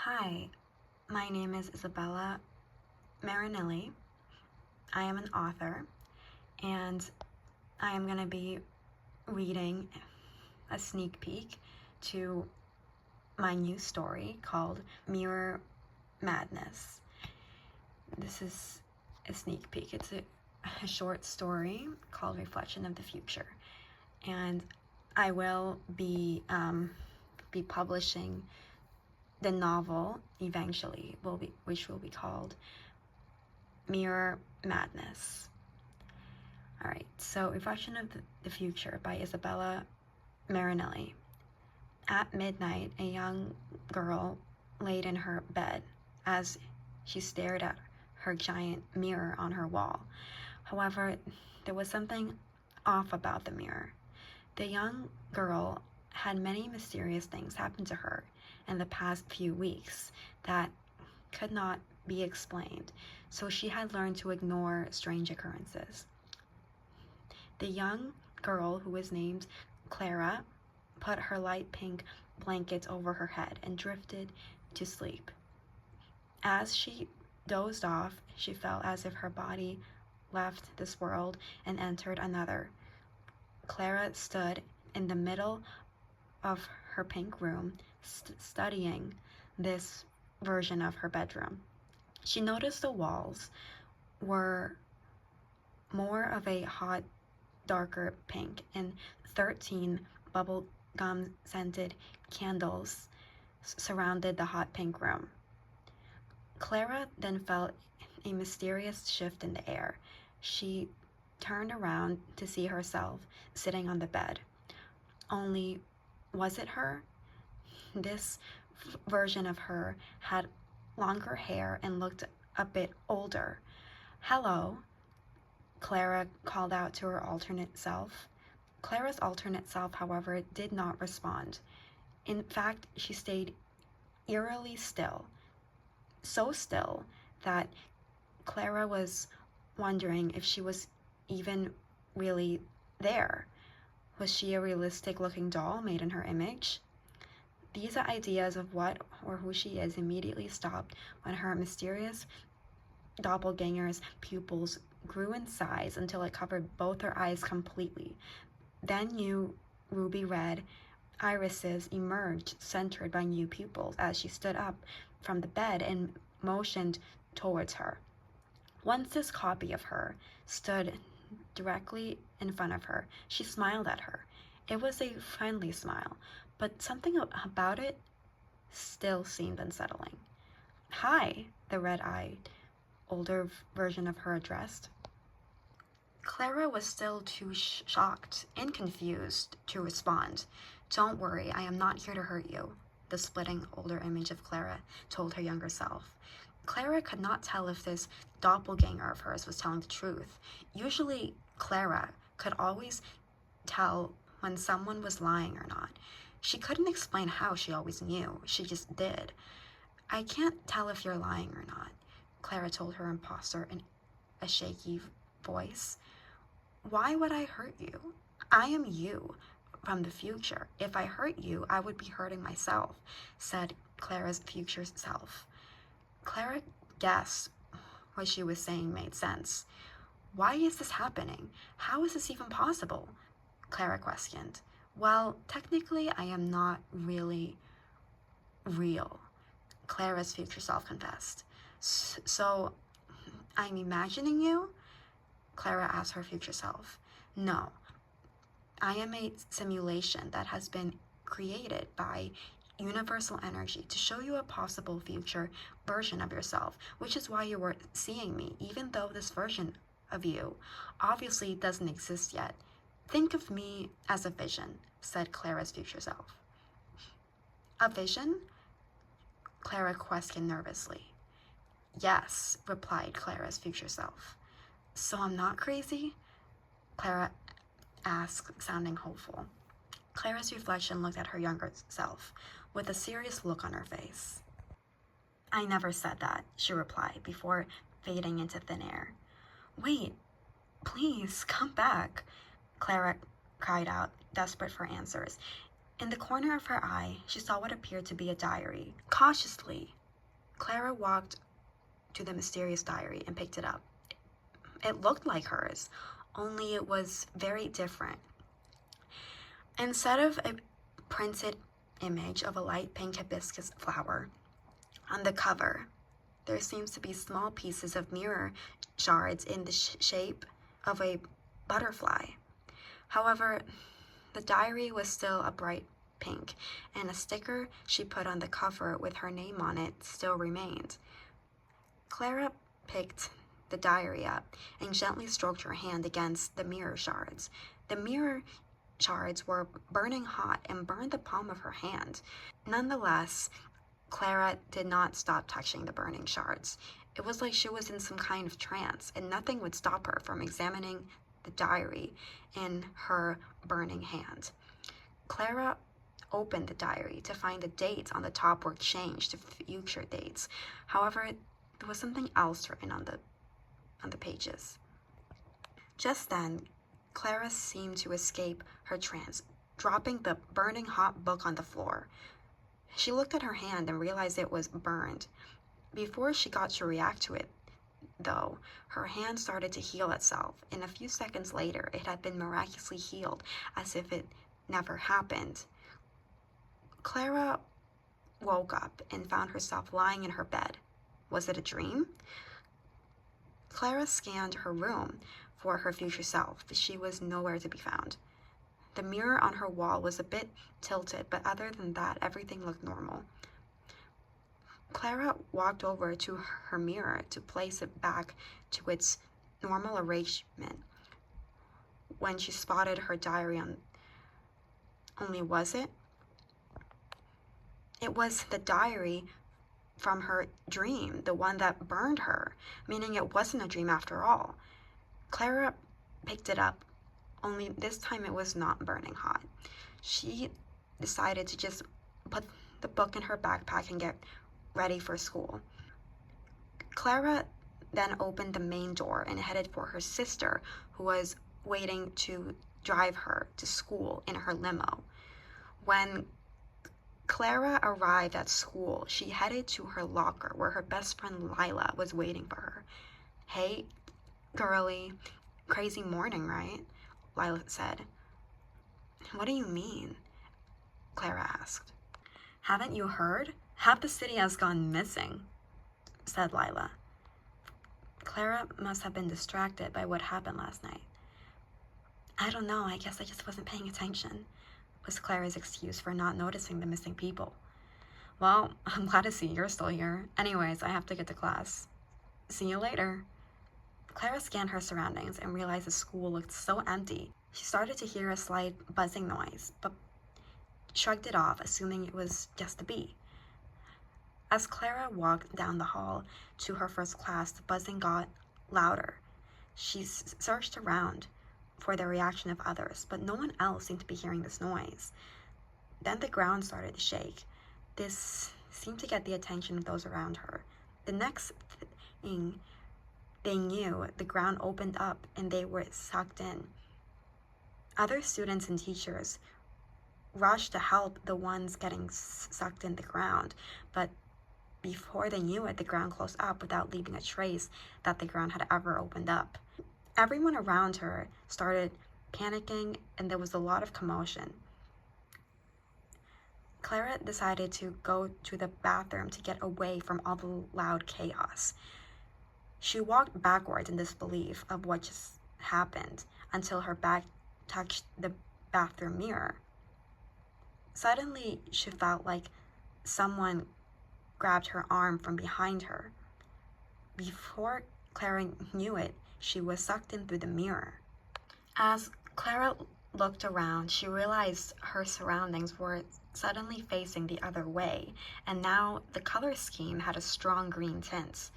Hi, my name is Isabella Marinelli. I am an author, and I am going to be reading a sneak peek to my new story called Mirror Madness. This is a sneak peek. It's a short story called Reflection of the Future, and I will be publishing the novel eventually, which will be called Mirror Madness. All right, so Reflection of the Future by Isabella Marinelli. At midnight, a young girl laid in her bed as she stared at her giant mirror on her wall. However, there was something off about the mirror. The young girl had many mysterious things happen to her in the past few weeks that could not be explained, so she had learned to ignore strange occurrences. The young girl, who was named Clara, put her light pink blanket over her head and drifted to sleep. As she dozed off, she felt as if her body left this world and entered another. Clara stood in the middle of her pink room, studying this version of her bedroom. She noticed the walls were more of a hot, darker pink, and 13 bubblegum scented candles surrounded the hot pink room. Clara then felt a mysterious shift in the air. She turned around to see herself sitting on the bed. Only, was it her? This version of her had longer hair and looked a bit older. "Hello," Clara called out to her alternate self. Clara's alternate self, however, did not respond. In fact, she stayed eerily still. So still that Clara was wondering if she was even really there. Was she a realistic-looking doll made in her image? These ideas of what or who she is immediately stopped when her mysterious doppelganger's pupils grew in size until it covered both her eyes completely. Then new ruby red irises emerged, centered by new pupils, as she stood up from the bed and motioned towards her. Once this copy of her stood directly in front of her, she smiled at her. It was a friendly smile, but something about it still seemed unsettling. "Hi," the red-eyed, older version of her addressed. Clara was still too shocked and confused to respond. "Don't worry, I am not here to hurt you," the splitting older image of Clara told her younger self. Clara could not tell if this doppelganger of hers was telling the truth. Usually, Clara could always tell when someone was lying or not. She couldn't explain how she always knew. She just did. "I can't tell if you're lying or not," Clara told her imposter in a shaky voice. "Why would I hurt you? I am you from the future. If I hurt you, I would be hurting myself," said Clara's future self. Clara guessed what she was saying made sense. "Why is this happening? How is this even possible?" Clara questioned. "Well, technically, I am not really real," Clara's future self confessed. "So, I'm imagining you?" Clara asked her future self. "No, I am a simulation that has been created by universal energy to show you a possible future version of yourself, which is why you were seeing me, even though this version of you obviously doesn't exist yet. Think of me as a vision," said Clara's future self. "A vision?" Clara questioned nervously. "Yes," replied Clara's future self. "So I'm not crazy?" Clara asked, sounding hopeful. Clara's reflection looked at her younger self with a serious look on her face. "I never said that," she replied before fading into thin air. "Wait, please, come back," Clara cried out, desperate for answers. In the corner of her eye, she saw what appeared to be a diary. Cautiously, Clara walked to the mysterious diary and picked it up. It looked like hers, only it was very different. Instead of a printed image of a light pink hibiscus flower, on the cover, there seems to be small pieces of mirror shards in the shape of a butterfly. However, the diary was still a bright pink, and a sticker she put on the cover with her name on it still remained. Clara picked the diary up and gently stroked her hand against the mirror shards. The mirror shards were burning hot and burned the palm of her hand. Nonetheless, Clara did not stop touching the burning shards. It was like she was in some kind of trance, and nothing would stop her from examining the diary in her burning hand. Clara opened the diary to find the dates on the top were changed to future dates. However, there was something else written on the pages. Just then, Clara seemed to escape her trance, dropping the burning hot book on the floor. She looked at her hand and realized it was burned. Before she got to react to it, though, her hand started to heal itself, and a few seconds later, it had been miraculously healed, as if it never happened. Clara woke up and found herself lying in her bed. Was it a dream? Clara scanned her room for her future self, but she was nowhere to be found. The mirror on her wall was a bit tilted, but other than that, everything looked normal. Clara walked over to her mirror to place it back to its normal arrangement when she spotted her diary on. Only was it? It was the diary from her dream, the one that burned her, meaning it wasn't a dream after all. Clara picked it up, only this time it was not burning hot. She decided to just put the book in her backpack and get ready for school. Clara then opened the main door and headed for her sister, who was waiting to drive her to school in her limo. When Clara arrived at school, she headed to her locker where her best friend Lila was waiting for her. "Hey, girly, crazy morning, right?" Lila said. "What do you mean?" Clara asked. "Haven't you heard? Half the city has gone missing," said Lila. Clara must have been distracted by what happened last night. "I don't know, I guess I just wasn't paying attention," was Clara's excuse for not noticing the missing people. "Well, I'm glad to see you're still here. Anyways, I have to get to class. See you later." Clara scanned her surroundings and realized the school looked so empty. She started to hear a slight buzzing noise, but shrugged it off, assuming it was just a bee. As Clara walked down the hall to her first class, the buzzing got louder. She searched around for the reaction of others, but no one else seemed to be hearing this noise. Then the ground started to shake. This seemed to get the attention of those around her. The next thing they knew, the ground opened up and they were sucked in. Other students and teachers rushed to help the ones getting sucked in the ground, but before they knew it, the ground closed up without leaving a trace that the ground had ever opened up. Everyone around her started panicking, and there was a lot of commotion. Clara decided to go to the bathroom to get away from all the loud chaos. She walked backwards in disbelief of what just happened until her back touched the bathroom mirror. Suddenly, she felt like someone grabbed her arm from behind her. Before Clara knew it, she was sucked in through the mirror. As Clara looked around, she realized her surroundings were suddenly facing the other way, and now the color scheme had a strong green tint.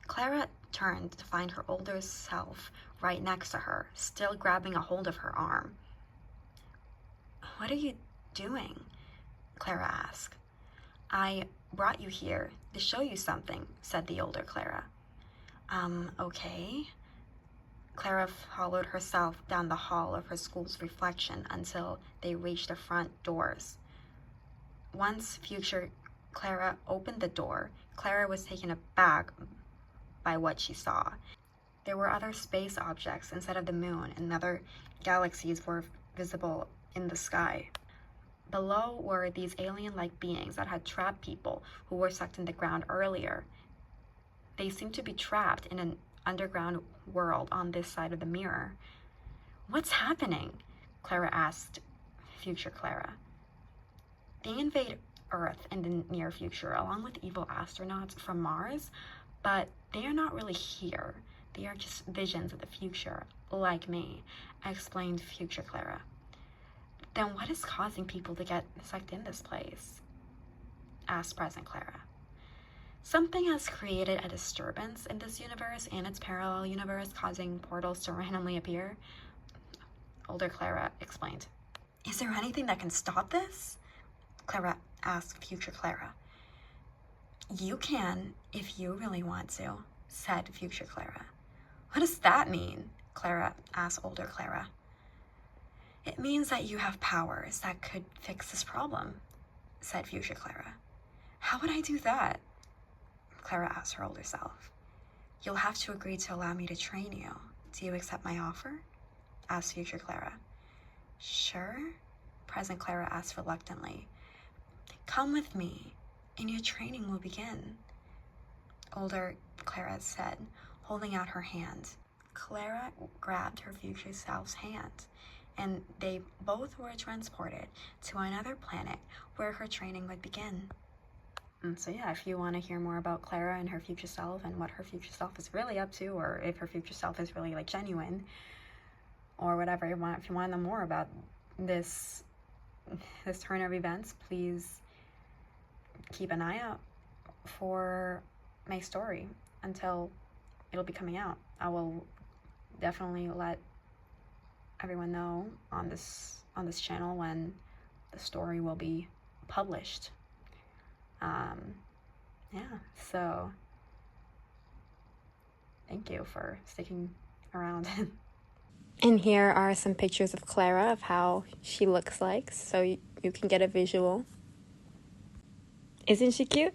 Clara turned to find her older self right next to her, still grabbing a hold of her arm. "What are you doing?" Clara asked. "I brought you here to show you something," said the older Clara. Okay," Clara followed herself down the hall of her school's reflection until they reached the front doors. Once future Clara opened the door, Clara was taken aback by what she saw. There were other space objects instead of the moon, and other galaxies were visible in the sky. Below were these alien-like beings that had trapped people who were sucked in the ground earlier. They seemed to be trapped in an underground world on this side of the mirror. "What's happening?" Clara asked future Clara. "They invade Earth in the near future along with evil astronauts from Mars, but they are not really here. They are just visions of the future, like me," explained future Clara. "Then what is causing people to get sucked in this place?" asked present Clara. "Something has created a disturbance in this universe and its parallel universe, causing portals to randomly appear," older Clara explained. "Is there anything that can stop this?" Clara asked future Clara. "You can, if you really want to," said future Clara. "What does that mean?" Clara asked older Clara. "It means that you have powers that could fix this problem," said future Clara. "How would I do that?" Clara asked her older self. "You'll have to agree to allow me to train you. Do you accept my offer?" asked future Clara. "Sure?" present Clara asked reluctantly. "Come with me, and your training will begin," older Clara said, holding out her hand. Clara grabbed her future self's hand, and they both were transported to another planet where her training would begin. So yeah, if you want to hear more about Clara and her future self and what her future self is really up to, or if her future self is really like genuine, or whatever you want, if you want to know more about this turn of events, please keep an eye out for my story until it'll be coming out. I will definitely let everyone know on this channel when the story will be published. Yeah, so thank you for sticking around. And here are some pictures of Clara, of how she looks like, so you can get a visual. Isn't she cute?